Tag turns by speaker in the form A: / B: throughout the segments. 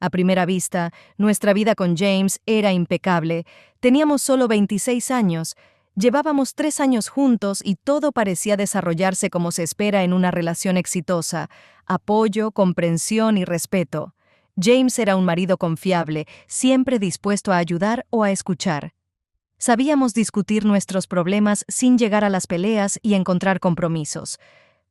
A: A primera vista, nuestra vida con James era impecable. Teníamos solo 26 años, llevábamos 3 años juntos y todo parecía desarrollarse como se espera en una relación exitosa: apoyo, comprensión y respeto. James era un marido confiable, siempre dispuesto a ayudar o a escuchar. Sabíamos discutir nuestros problemas sin llegar a las peleas y encontrar compromisos.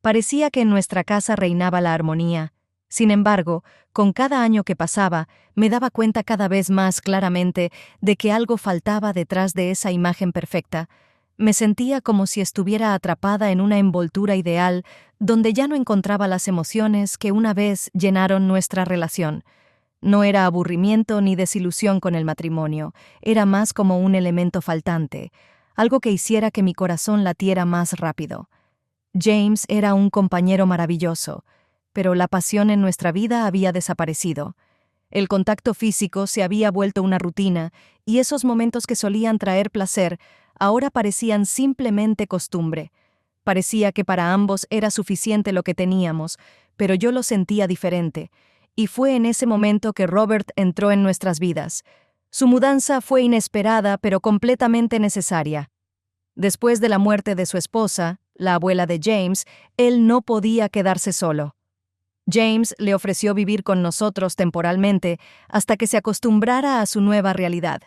A: Parecía que en nuestra casa reinaba la armonía. Sin embargo, con cada año que pasaba, me daba cuenta cada vez más claramente de que algo faltaba detrás de esa imagen perfecta. Me sentía como si estuviera atrapada en una envoltura ideal donde ya no encontraba las emociones que una vez llenaron nuestra relación. No era aburrimiento ni desilusión con el matrimonio, era más como un elemento faltante, algo que hiciera que mi corazón latiera más rápido. James era un compañero maravilloso, pero la pasión en nuestra vida había desaparecido. El contacto físico se había vuelto una rutina, y esos momentos que solían traer placer ahora parecían simplemente costumbre. Parecía que para ambos era suficiente lo que teníamos, pero yo lo sentía diferente, y fue en ese momento que Robert entró en nuestras vidas. Su mudanza fue inesperada, pero completamente necesaria. Después de la muerte de su esposa, la abuela de James, él no podía quedarse solo. James le ofreció vivir con nosotros temporalmente hasta que se acostumbrara a su nueva realidad.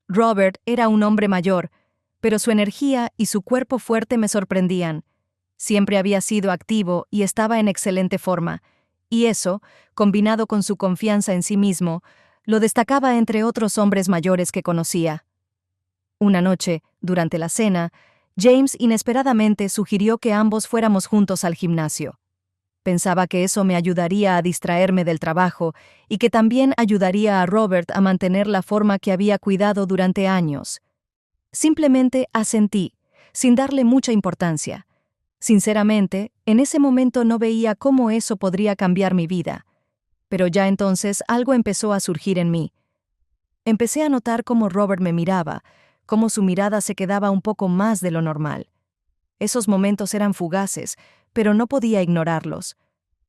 A: Robert era un hombre mayor, pero su energía y su cuerpo fuerte me sorprendían. Siempre había sido activo y estaba en excelente forma, y eso, combinado con su confianza en sí mismo, lo destacaba entre otros hombres mayores que conocía. Una noche, durante la cena, James inesperadamente sugirió que ambos fuéramos juntos al gimnasio. Pensaba que eso me ayudaría a distraerme del trabajo y que también ayudaría a Robert a mantener la forma que había cuidado durante años. Simplemente asentí, sin darle mucha importancia. Sinceramente, en ese momento no veía cómo eso podría cambiar mi vida. Pero ya entonces algo empezó a surgir en mí. Empecé a notar cómo Robert me miraba, cómo su mirada se quedaba un poco más de lo normal. Esos momentos eran fugaces, pero no podía ignorarlos.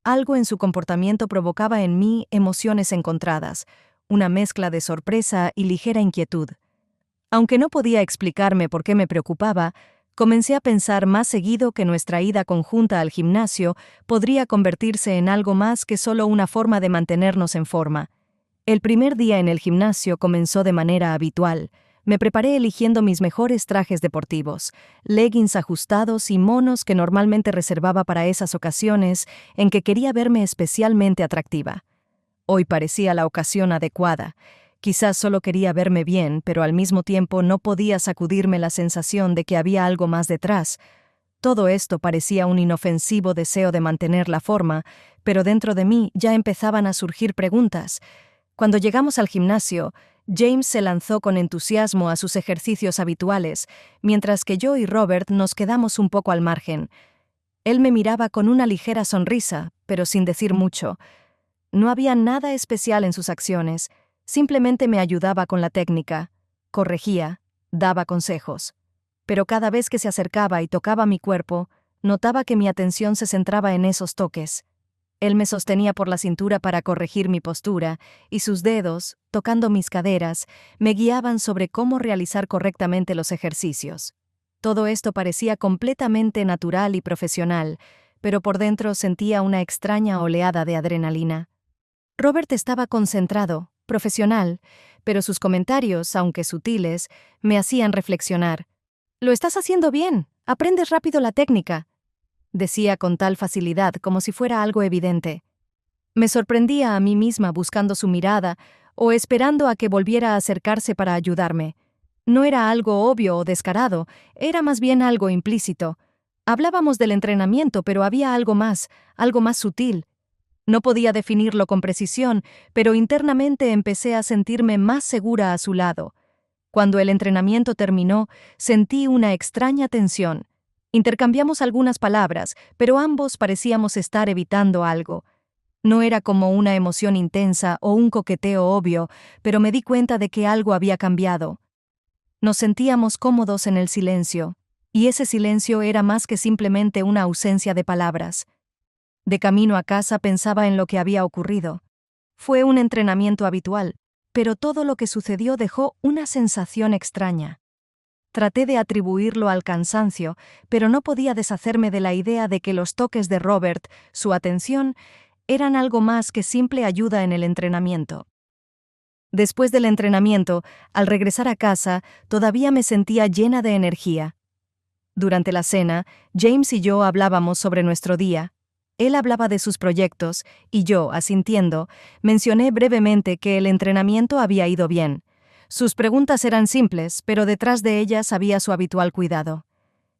A: Algo en su comportamiento provocaba en mí emociones encontradas, una mezcla de sorpresa y ligera inquietud. Aunque no podía explicarme por qué me preocupaba, comencé a pensar más seguido que nuestra ida conjunta al gimnasio podría convertirse en algo más que solo una forma de mantenernos en forma. El primer día en el gimnasio comenzó de manera habitual. Me preparé eligiendo mis mejores trajes deportivos, leggings ajustados y monos que normalmente reservaba para esas ocasiones en que quería verme especialmente atractiva. Hoy parecía la ocasión adecuada. Quizás solo quería verme bien, pero al mismo tiempo no podía sacudirme la sensación de que había algo más detrás. Todo esto parecía un inofensivo deseo de mantener la forma, pero dentro de mí ya empezaban a surgir preguntas. Cuando llegamos al gimnasio, James se lanzó con entusiasmo a sus ejercicios habituales, mientras que yo y Robert nos quedamos un poco al margen. Él me miraba con una ligera sonrisa, pero sin decir mucho. No había nada especial en sus acciones. Simplemente me ayudaba con la técnica, corregía, daba consejos. Pero cada vez que se acercaba y tocaba mi cuerpo, notaba que mi atención se centraba en esos toques. Él me sostenía por la cintura para corregir mi postura, y sus dedos, tocando mis caderas, me guiaban sobre cómo realizar correctamente los ejercicios. Todo esto parecía completamente natural y profesional, pero por dentro sentía una extraña oleada de adrenalina. Robert estaba concentrado, profesional, pero sus comentarios, aunque sutiles, me hacían reflexionar. «Lo estás haciendo bien, aprendes rápido la técnica», decía con tal facilidad como si fuera algo evidente. Me sorprendía a mí misma buscando su mirada o esperando a que volviera a acercarse para ayudarme. No era algo obvio o descarado, era más bien algo implícito. Hablábamos del entrenamiento, pero había algo más sutil. No podía definirlo con precisión, pero internamente empecé a sentirme más segura a su lado. Cuando el entrenamiento terminó, sentí una extraña tensión. Intercambiamos algunas palabras, pero ambos parecíamos estar evitando algo. No era como una emoción intensa o un coqueteo obvio, pero me di cuenta de que algo había cambiado. Nos sentíamos cómodos en el silencio, y ese silencio era más que simplemente una ausencia de palabras. De camino a casa pensaba en lo que había ocurrido. Fue un entrenamiento habitual, pero todo lo que sucedió dejó una sensación extraña. Traté de atribuirlo al cansancio, pero no podía deshacerme de la idea de que los toques de Robert, su atención, eran algo más que simple ayuda en el entrenamiento. Después del entrenamiento, al regresar a casa, todavía me sentía llena de energía. Durante la cena, James y yo hablábamos sobre nuestro día. Él hablaba de sus proyectos, y yo, asintiendo, mencioné brevemente que el entrenamiento había ido bien. Sus preguntas eran simples, pero detrás de ellas había su habitual cuidado.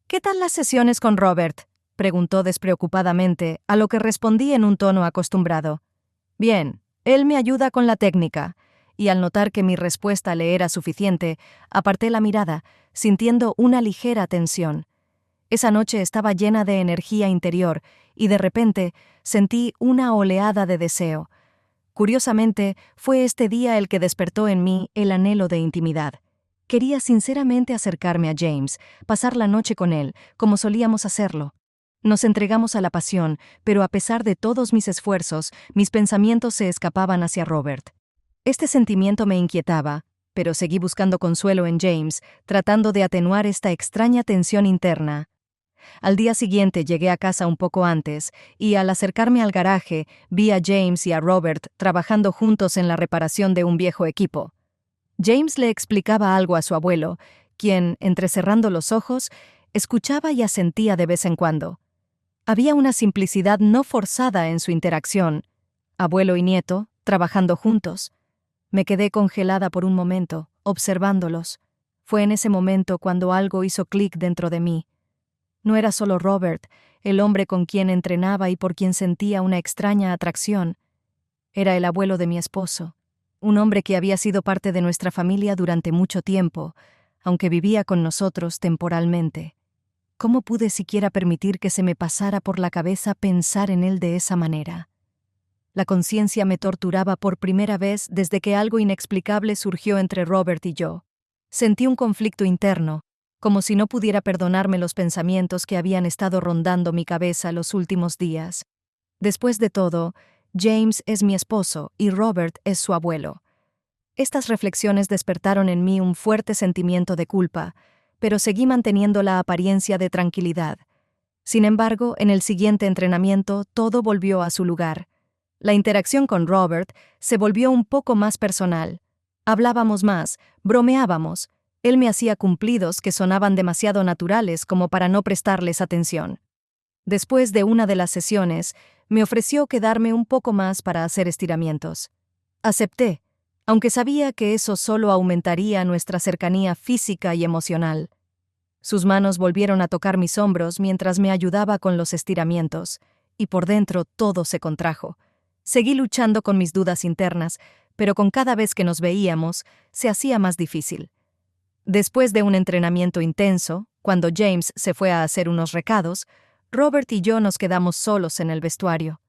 A: «¿Qué tal las sesiones con Robert?», preguntó despreocupadamente, a lo que respondí en un tono acostumbrado. «Bien, él me ayuda con la técnica», y al notar que mi respuesta le era suficiente, aparté la mirada, sintiendo una ligera tensión. Esa noche estaba llena de energía interior, y de repente sentí una oleada de deseo. Curiosamente, fue este día el que despertó en mí el anhelo de intimidad. Quería sinceramente acercarme a James, pasar la noche con él, como solíamos hacerlo. Nos entregamos a la pasión, pero a pesar de todos mis esfuerzos, mis pensamientos se escapaban hacia Robert. Este sentimiento me inquietaba, pero seguí buscando consuelo en James, tratando de atenuar esta extraña tensión interna. Al día siguiente llegué a casa un poco antes, y al acercarme al garaje, vi a James y a Robert trabajando juntos en la reparación de un viejo equipo. James le explicaba algo a su abuelo, quien, entrecerrando los ojos, escuchaba y asentía de vez en cuando. Había una simplicidad no forzada en su interacción. Abuelo y nieto, trabajando juntos. Me quedé congelada por un momento, observándolos. Fue en ese momento cuando algo hizo clic dentro de mí. No era solo Robert, el hombre con quien entrenaba y por quien sentía una extraña atracción. Era el abuelo de mi esposo, un hombre que había sido parte de nuestra familia durante mucho tiempo, aunque vivía con nosotros temporalmente. ¿Cómo pude siquiera permitir que se me pasara por la cabeza pensar en él de esa manera? La conciencia me torturaba por primera vez desde que algo inexplicable surgió entre Robert y yo. Sentí un conflicto interno, como si no pudiera perdonarme los pensamientos que habían estado rondando mi cabeza los últimos días. Después de todo, James es mi esposo y Robert es su abuelo. Estas reflexiones despertaron en mí un fuerte sentimiento de culpa, pero seguí manteniendo la apariencia de tranquilidad. Sin embargo, en el siguiente entrenamiento todo volvió a su lugar. La interacción con Robert se volvió un poco más personal. Hablábamos más, bromeábamos. Él me hacía cumplidos que sonaban demasiado naturales como para no prestarles atención. Después de una de las sesiones, me ofreció quedarme un poco más para hacer estiramientos. Acepté, aunque sabía que eso solo aumentaría nuestra cercanía física y emocional. Sus manos volvieron a tocar mis hombros mientras me ayudaba con los estiramientos, y por dentro todo se contrajo. Seguí luchando con mis dudas internas, pero con cada vez que nos veíamos, se hacía más difícil. Después de un entrenamiento intenso, cuando James se fue a hacer unos recados, Robert y yo nos quedamos solos en el vestuario.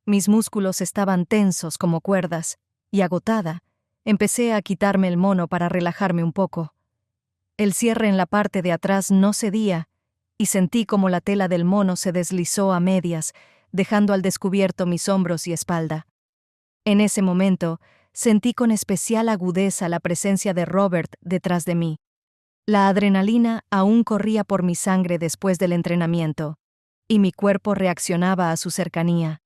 A: Mis músculos estaban tensos como cuerdas, y agotada, empecé a quitarme el mono para relajarme un poco. El cierre en la parte de atrás no cedía, y sentí como la tela del mono se deslizó a medias, dejando al descubierto mis hombros y espalda. En ese momento, sentí con especial agudeza la presencia de Robert detrás de mí. La adrenalina aún corría por mi sangre después del entrenamiento, y mi cuerpo reaccionaba a su cercanía.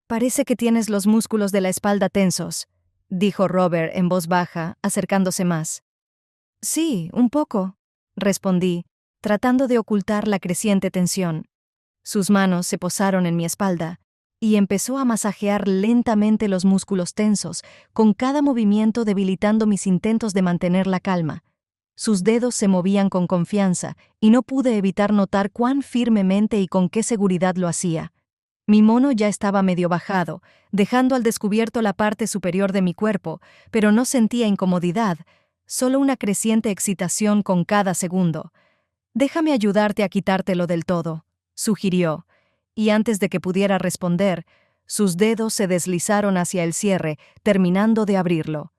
A: «Parece que tienes los músculos de la espalda tensos», dijo Robert en voz baja, acercándose más. «Sí, un poco», respondí, tratando de ocultar la creciente tensión. Sus manos se posaron en mi espalda, y empezó a masajear lentamente los músculos tensos, con cada movimiento debilitando mis intentos de mantener la calma. Sus dedos se movían con confianza, y no pude evitar notar cuán firmemente y con qué seguridad lo hacía. Mi mono ya estaba medio bajado, dejando al descubierto la parte superior de mi cuerpo, pero no sentía incomodidad, solo una creciente excitación con cada segundo. «Déjame ayudarte a quitártelo del todo», sugirió, y antes de que pudiera responder, sus dedos se deslizaron hacia el cierre, terminando de abrirlo.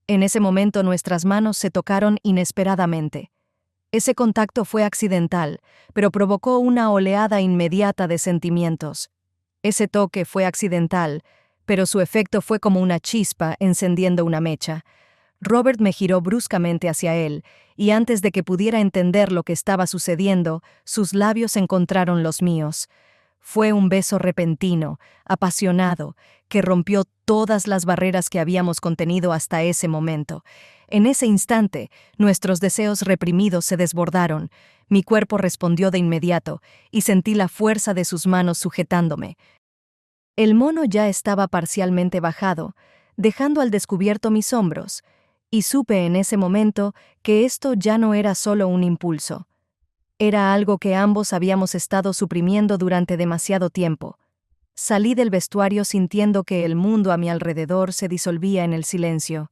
A: En ese momento nuestras manos se tocaron inesperadamente. Ese contacto fue accidental, pero provocó una oleada inmediata de sentimientos. Ese toque fue accidental, pero su efecto fue como una chispa encendiendo una mecha. Robert me giró bruscamente hacia él, y antes de que pudiera entender lo que estaba sucediendo, sus labios encontraron los míos. Fue un beso repentino, apasionado, que rompió todas las barreras que habíamos contenido hasta ese momento. En ese instante, nuestros deseos reprimidos se desbordaron. Mi cuerpo respondió de inmediato, y sentí la fuerza de sus manos sujetándome. El mono ya estaba parcialmente bajado, dejando al descubierto mis hombros, y supe en ese momento que esto ya no era solo un impulso. Era algo que ambos habíamos estado suprimiendo durante demasiado tiempo. Salí del vestuario sintiendo que el mundo a mi alrededor se disolvía en el silencio.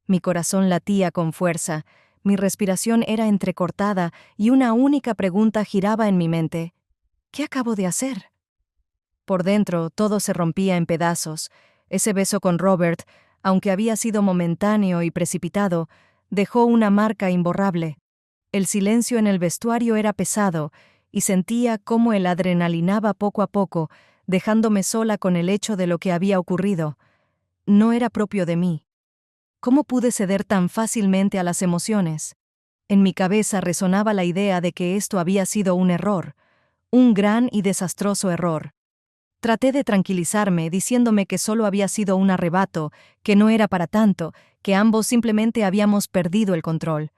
A: Mi corazón latía con fuerza, mi respiración era entrecortada y una única pregunta giraba en mi mente. ¿Qué acabo de hacer? Por dentro todo se rompía en pedazos. Ese beso con Robert, aunque había sido momentáneo y precipitado, dejó una marca imborrable. El silencio en el vestuario era pesado, y sentía cómo él adrenalinaba poco a poco, dejándome sola con el hecho de lo que había ocurrido. No era propio de mí. ¿Cómo pude ceder tan fácilmente a las emociones? En mi cabeza resonaba la idea de que esto había sido un error, un gran y desastroso error. Traté de tranquilizarme diciéndome que solo había sido un arrebato, que no era para tanto, que ambos simplemente habíamos perdido el control.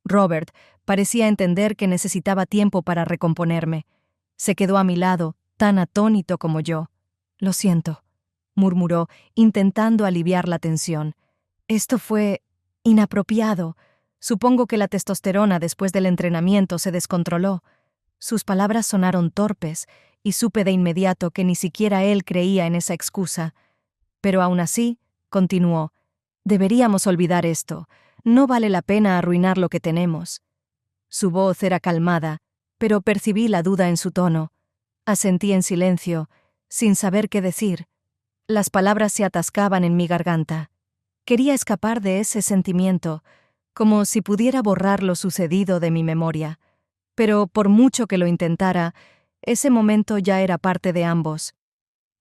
A: Robert parecía entender que necesitaba tiempo para recomponerme. Se quedó a mi lado, tan atónito como yo. «Lo siento», murmuró, intentando aliviar la tensión. «Esto fue inapropiado. Supongo que la testosterona después del entrenamiento se descontroló». Sus palabras sonaron torpes, y supe de inmediato que ni siquiera él creía en esa excusa. Pero aún así, continuó, «deberíamos olvidar esto. No vale la pena arruinar lo que tenemos». Su voz era calmada, pero percibí la duda en su tono. Asentí en silencio, sin saber qué decir. Las palabras se atascaban en mi garganta. Quería escapar de ese sentimiento, como si pudiera borrar lo sucedido de mi memoria. Pero por mucho que lo intentara, ese momento ya era parte de ambos.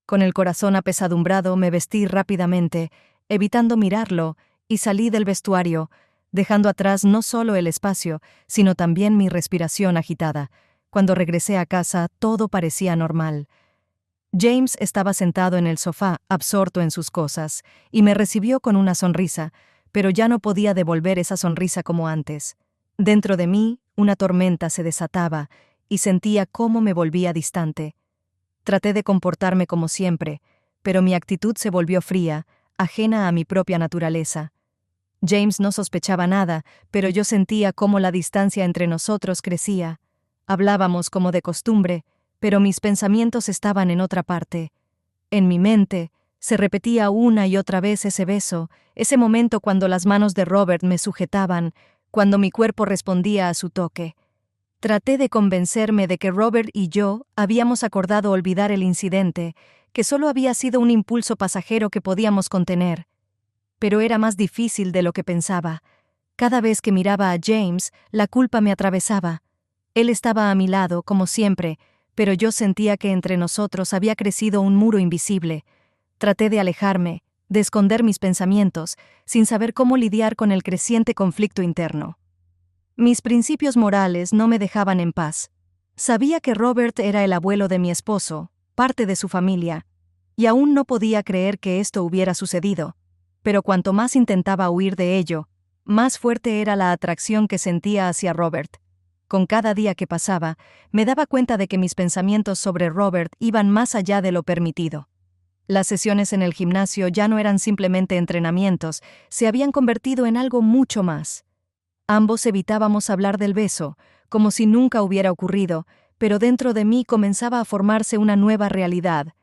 A: Con el corazón apesadumbrado me vestí rápidamente, evitando mirarlo, y salí del vestuario, dejando atrás no solo el espacio, sino también mi respiración agitada. Cuando regresé a casa, todo parecía normal. James estaba sentado en el sofá, absorto en sus cosas, y me recibió con una sonrisa, pero ya no podía devolver esa sonrisa como antes. Dentro de mí, una tormenta se desataba, y sentía cómo me volvía distante. Traté de comportarme como siempre, pero mi actitud se volvió fría, ajena a mi propia naturaleza. James no sospechaba nada, pero yo sentía cómo la distancia entre nosotros crecía. Hablábamos como de costumbre, pero mis pensamientos estaban en otra parte. En mi mente se repetía una y otra vez ese beso, ese momento cuando las manos de Robert me sujetaban, cuando mi cuerpo respondía a su toque. Traté de convencerme de que Robert y yo habíamos acordado olvidar el incidente, que solo había sido un impulso pasajero que podíamos contener. Pero era más difícil de lo que pensaba. Cada vez que miraba a James, la culpa me atravesaba. Él estaba a mi lado, como siempre, pero yo sentía que entre nosotros había crecido un muro invisible. Traté de alejarme, de esconder mis pensamientos, sin saber cómo lidiar con el creciente conflicto interno. Mis principios morales no me dejaban en paz. Sabía que Robert era el abuelo de mi esposo, parte de su familia, y aún no podía creer que esto hubiera sucedido. Pero cuanto más intentaba huir de ello, más fuerte era la atracción que sentía hacia Robert. Con cada día que pasaba, me daba cuenta de que mis pensamientos sobre Robert iban más allá de lo permitido. Las sesiones en el gimnasio ya no eran simplemente entrenamientos, se habían convertido en algo mucho más. Ambos evitábamos hablar del beso, como si nunca hubiera ocurrido, pero dentro de mí comenzaba a formarse una nueva realidad.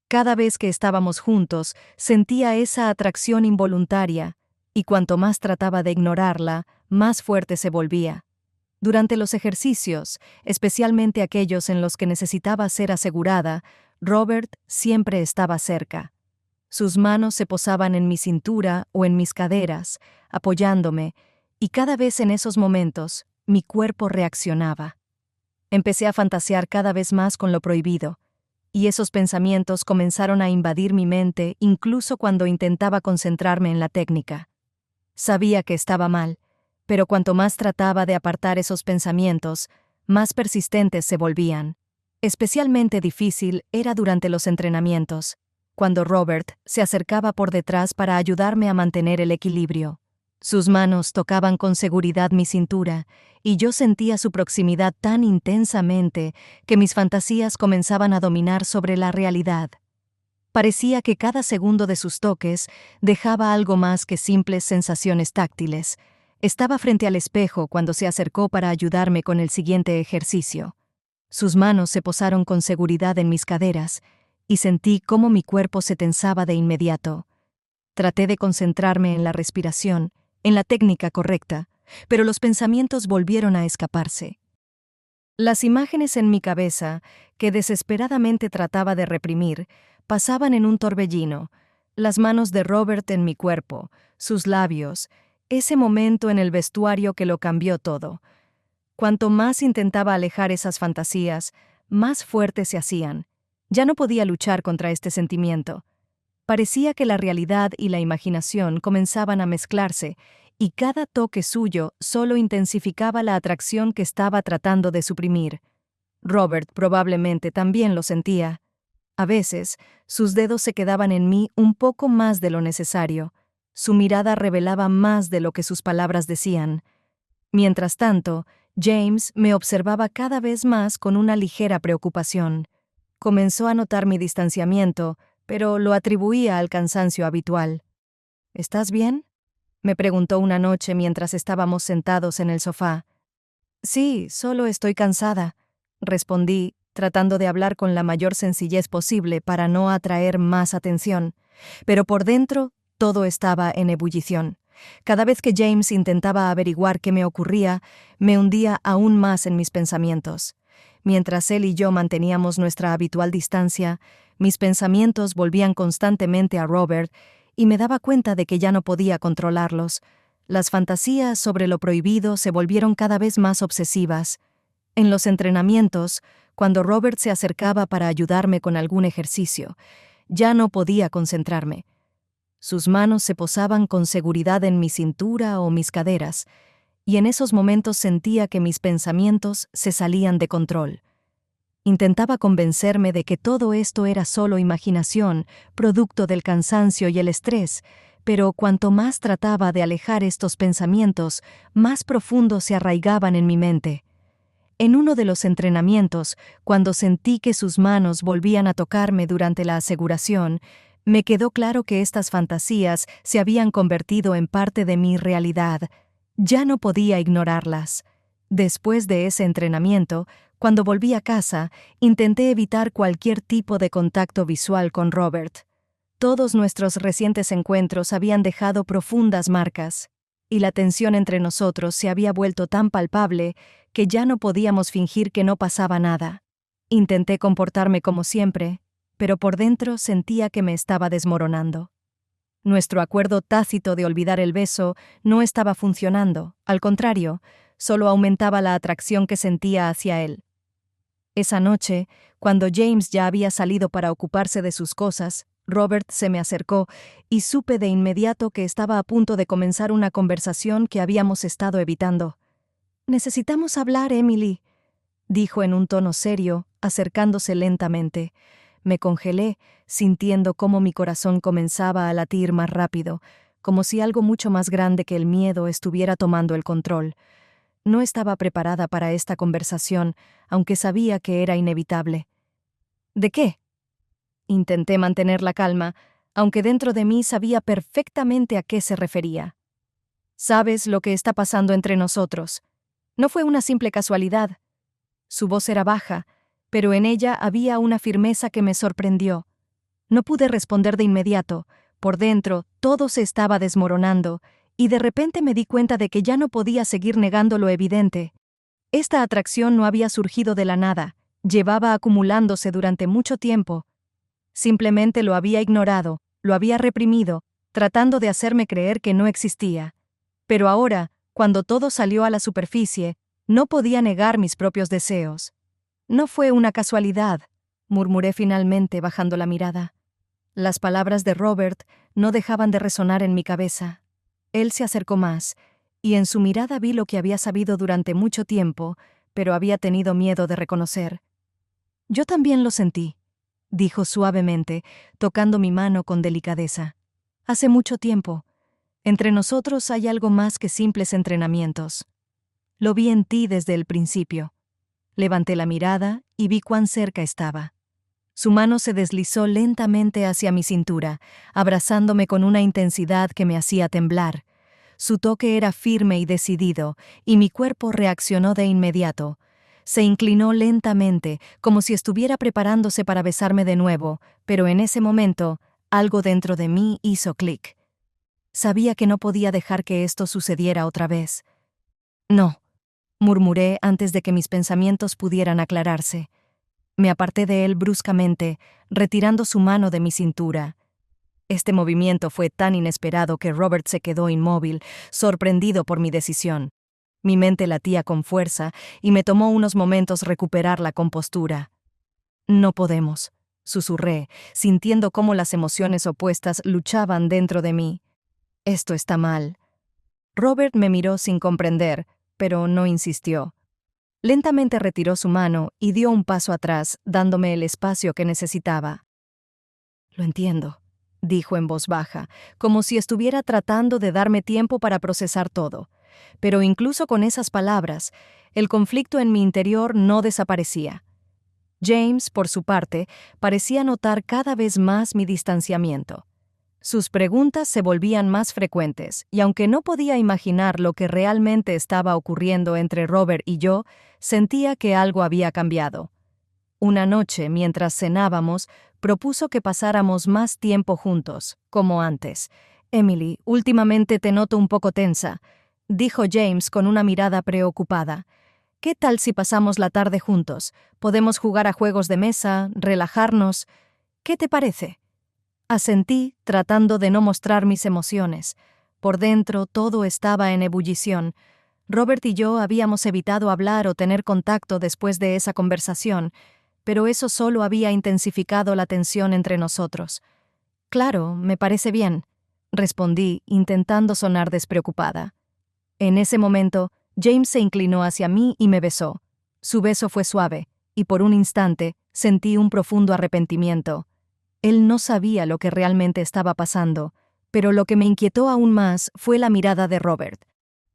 A: Cada vez que estábamos juntos, sentía esa atracción involuntaria, y cuanto más trataba de ignorarla, más fuerte se volvía. Durante los ejercicios, especialmente aquellos en los que necesitaba ser asegurada, Robert siempre estaba cerca. Sus manos se posaban en mi cintura o en mis caderas, apoyándome, y cada vez en esos momentos, mi cuerpo reaccionaba. Empecé a fantasear cada vez más con lo prohibido. y esos pensamientos comenzaron a invadir mi mente incluso cuando intentaba concentrarme en la técnica. Sabía que estaba mal, pero cuanto más trataba de apartar esos pensamientos, más persistentes se volvían. Especialmente difícil era durante los entrenamientos, cuando Robert se acercaba por detrás para ayudarme a mantener el equilibrio. Sus manos tocaban con seguridad mi cintura, y yo sentía su proximidad tan intensamente que mis fantasías comenzaban a dominar sobre la realidad. Parecía que cada segundo de sus toques dejaba algo más que simples sensaciones táctiles. Estaba frente al espejo cuando se acercó para ayudarme con el siguiente ejercicio. Sus manos se posaron con seguridad en mis caderas, y sentí cómo mi cuerpo se tensaba de inmediato. Traté de concentrarme en la respiración, en la técnica correcta, pero los pensamientos volvieron a escaparse. Las imágenes en mi cabeza, que desesperadamente trataba de reprimir, pasaban en un torbellino, las manos de Robert en mi cuerpo, sus labios, ese momento en el vestuario que lo cambió todo. Cuanto más intentaba alejar esas fantasías, más fuertes se hacían. Ya no podía luchar contra este sentimiento. Parecía que la realidad y la imaginación comenzaban a mezclarse, y cada toque suyo solo intensificaba la atracción que estaba tratando de suprimir. Robert probablemente también lo sentía. A veces, sus dedos se quedaban en mí un poco más de lo necesario. Su mirada revelaba más de lo que sus palabras decían. Mientras tanto, James me observaba cada vez más con una ligera preocupación. Comenzó a notar mi distanciamiento, pero lo atribuía al cansancio habitual. ¿Estás bien?, me preguntó una noche mientras estábamos sentados en el sofá. Sí, solo estoy cansada, respondí, tratando de hablar con la mayor sencillez posible para no atraer más atención. Pero por dentro, todo estaba en ebullición. Cada vez que James intentaba averiguar qué me ocurría, me hundía aún más en mis pensamientos. Mientras él y yo manteníamos nuestra habitual distancia, mis pensamientos volvían constantemente a Robert y me daba cuenta de que ya no podía controlarlos. Las fantasías sobre lo prohibido se volvieron cada vez más obsesivas. En los entrenamientos, cuando Robert se acercaba para ayudarme con algún ejercicio, ya no podía concentrarme. Sus manos se posaban con seguridad en mi cintura o mis caderas, y en esos momentos sentía que mis pensamientos se salían de control. Intentaba convencerme de que todo esto era solo imaginación, producto del cansancio y el estrés, pero cuanto más trataba de alejar estos pensamientos, más profundos se arraigaban en mi mente. En uno de los entrenamientos, cuando sentí que sus manos volvían a tocarme durante la aseguración, me quedó claro que estas fantasías se habían convertido en parte de mi realidad. Ya no podía ignorarlas. Después de ese entrenamiento, cuando volví a casa, intenté evitar cualquier tipo de contacto visual con Robert. Todos nuestros recientes encuentros habían dejado profundas marcas, y la tensión entre nosotros se había vuelto tan palpable que ya no podíamos fingir que no pasaba nada. Intenté comportarme como siempre, pero por dentro sentía que me estaba desmoronando. Nuestro acuerdo tácito de olvidar el beso no estaba funcionando, al contrario, solo aumentaba la atracción que sentía hacia él. Esa noche, cuando James ya había salido para ocuparse de sus cosas, Robert se me acercó y supe de inmediato que estaba a punto de comenzar una conversación que habíamos estado evitando. «Necesitamos hablar, Emily», dijo en un tono serio, acercándose lentamente. Me congelé, sintiendo cómo mi corazón comenzaba a latir más rápido, como si algo mucho más grande que el miedo estuviera tomando el control. No estaba preparada para esta conversación, aunque sabía que era inevitable. ¿De qué? Intenté mantener la calma, aunque dentro de mí sabía perfectamente a qué se refería. «Sabes lo que está pasando entre nosotros. No fue una simple casualidad». Su voz era baja, pero en ella había una firmeza que me sorprendió. No pude responder de inmediato. Por dentro, todo se estaba desmoronando, y de repente me di cuenta de que ya no podía seguir negando lo evidente. Esta atracción no había surgido de la nada, llevaba acumulándose durante mucho tiempo. Simplemente lo había ignorado, lo había reprimido, tratando de hacerme creer que no existía. Pero ahora, cuando todo salió a la superficie, no podía negar mis propios deseos. No fue una casualidad. murmuré finalmente bajando la mirada. Las palabras de Robert no dejaban de resonar en mi cabeza. Él se acercó más, y en su mirada vi lo que había sabido durante mucho tiempo, pero había tenido miedo de reconocer. Yo también lo sentí, dijo suavemente, tocando mi mano con delicadeza. Hace mucho tiempo. Entre nosotros hay algo más que simples entrenamientos. Lo vi en ti desde el principio. Levanté la mirada y vi cuán cerca estaba. Su mano se deslizó lentamente hacia mi cintura, abrazándome con una intensidad que me hacía temblar. Su toque era firme y decidido, y mi cuerpo reaccionó de inmediato. Se inclinó lentamente, como si estuviera preparándose para besarme de nuevo, pero en ese momento, algo dentro de mí hizo clic. Sabía que no podía dejar que esto sucediera otra vez. No, murmuré antes de que mis pensamientos pudieran aclararse. Me aparté de él bruscamente, retirando su mano de mi cintura. Este movimiento fue tan inesperado que Robert se quedó inmóvil, sorprendido por mi decisión. Mi mente latía con fuerza y me tomó unos momentos recuperar la compostura. No podemos, susurré, sintiendo cómo las emociones opuestas luchaban dentro de mí. Esto está mal. Robert me miró sin comprender, pero no insistió. Lentamente retiró su mano y dio un paso atrás, dándome el espacio que necesitaba. Lo entiendo, dijo en voz baja, como si estuviera tratando de darme tiempo para procesar todo. Pero incluso con esas palabras, el conflicto en mi interior no desaparecía. James, por su parte, parecía notar cada vez más mi distanciamiento. Sus preguntas se volvían más frecuentes, y aunque no podía imaginar lo que realmente estaba ocurriendo entre Robert y yo, sentía que algo había cambiado. Una noche, mientras cenábamos, propuso que pasáramos más tiempo juntos, como antes. «Emily, últimamente te noto un poco tensa», dijo James con una mirada preocupada. «¿Qué tal si pasamos la tarde juntos? Podemos jugar a juegos de mesa, relajarnos. ¿Qué te parece?» Asentí, tratando de no mostrar mis emociones. Por dentro todo estaba en ebullición. Robert y yo habíamos evitado hablar o tener contacto después de esa conversación, pero eso solo había intensificado la tensión entre nosotros. «Claro, me parece bien», respondí, intentando sonar despreocupada. En ese momento, James se inclinó hacia mí y me besó. Su beso fue suave, y por un instante sentí un profundo arrepentimiento. Él no sabía lo que realmente estaba pasando, pero lo que me inquietó aún más fue la mirada de Robert.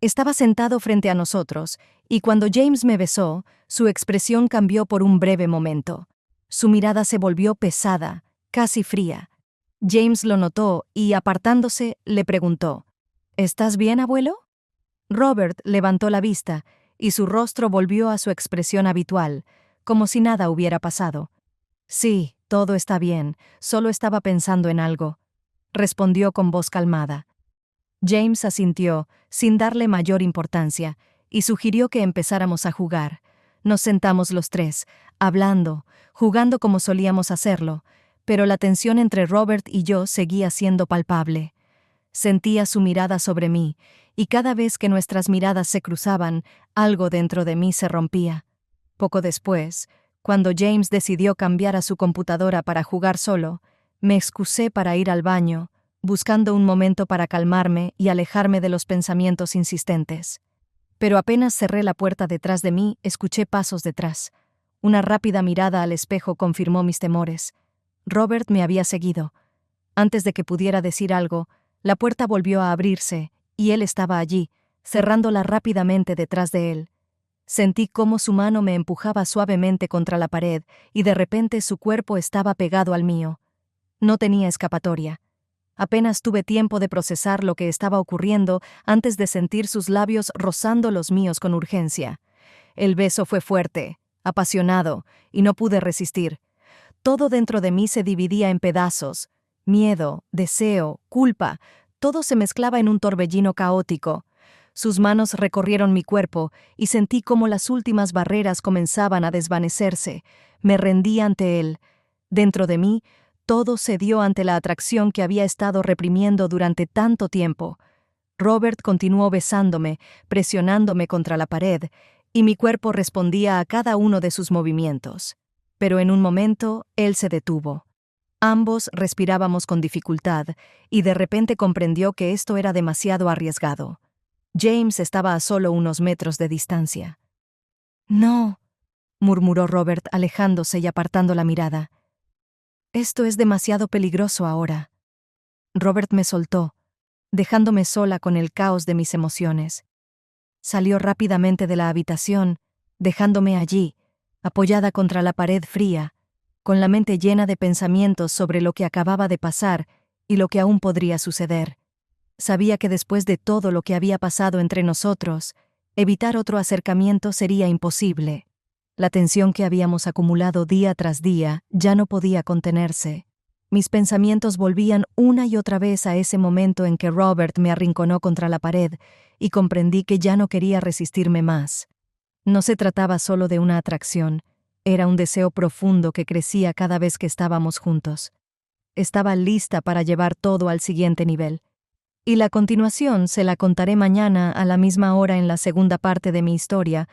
A: Estaba sentado frente a nosotros, y cuando James me besó, su expresión cambió por un breve momento. Su mirada se volvió pesada, casi fría. James lo notó y, apartándose, le preguntó: «¿Estás bien, abuelo?» Robert levantó la vista, y su rostro volvió a su expresión habitual, como si nada hubiera pasado. «Sí, todo está bien, solo estaba pensando en algo», respondió con voz calmada. James asintió, sin darle mayor importancia, y sugirió que empezáramos a jugar. Nos sentamos los tres, hablando, jugando como solíamos hacerlo, pero la tensión entre Robert y yo seguía siendo palpable. Sentía su mirada sobre mí, y cada vez que nuestras miradas se cruzaban, algo dentro de mí se rompía. Poco después, cuando James decidió cambiar a su computadora para jugar solo, me excusé para ir al baño, buscando un momento para calmarme y alejarme de los pensamientos insistentes. Pero apenas cerré la puerta detrás de mí, escuché pasos detrás. Una rápida mirada al espejo confirmó mis temores. Robert me había seguido. Antes de que pudiera decir algo, la puerta volvió a abrirse, y él estaba allí, cerrándola rápidamente detrás de él. Sentí cómo su mano me empujaba suavemente contra la pared, y de repente su cuerpo estaba pegado al mío. No tenía escapatoria. Apenas tuve tiempo de procesar lo que estaba ocurriendo antes de sentir sus labios rozando los míos con urgencia. El beso fue fuerte, apasionado, y no pude resistir. Todo dentro de mí se dividía en pedazos. Miedo, deseo, culpa, todo se mezclaba en un torbellino caótico. Sus manos recorrieron mi cuerpo y sentí cómo las últimas barreras comenzaban a desvanecerse. Me rendí ante él. Dentro de mí, todo cedió ante la atracción que había estado reprimiendo durante tanto tiempo. Robert continuó besándome, presionándome contra la pared, y mi cuerpo respondía a cada uno de sus movimientos. pero en un momento él se detuvo. Ambos respirábamos con dificultad, y de repente comprendió que esto era demasiado arriesgado. James estaba a solo unos metros de distancia. «No», murmuró Robert, alejándose y apartando la mirada. «Esto es demasiado peligroso ahora». Robert me soltó, dejándome sola con el caos de mis emociones. Salió rápidamente de la habitación, dejándome allí, apoyada contra la pared fría, con la mente llena de pensamientos sobre lo que acababa de pasar y lo que aún podría suceder. Sabía que después de todo lo que había pasado entre nosotros, evitar otro acercamiento sería imposible. La tensión que habíamos acumulado día tras día ya no podía contenerse. Mis pensamientos volvían una y otra vez a ese momento en que Robert me arrinconó contra la pared y comprendí que ya no quería resistirme más. No se trataba solo de una atracción, era un deseo profundo que crecía cada vez que estábamos juntos. Estaba lista para llevar todo al siguiente nivel. Y la continuación se la contaré mañana a la misma hora en la segunda parte de mi historia,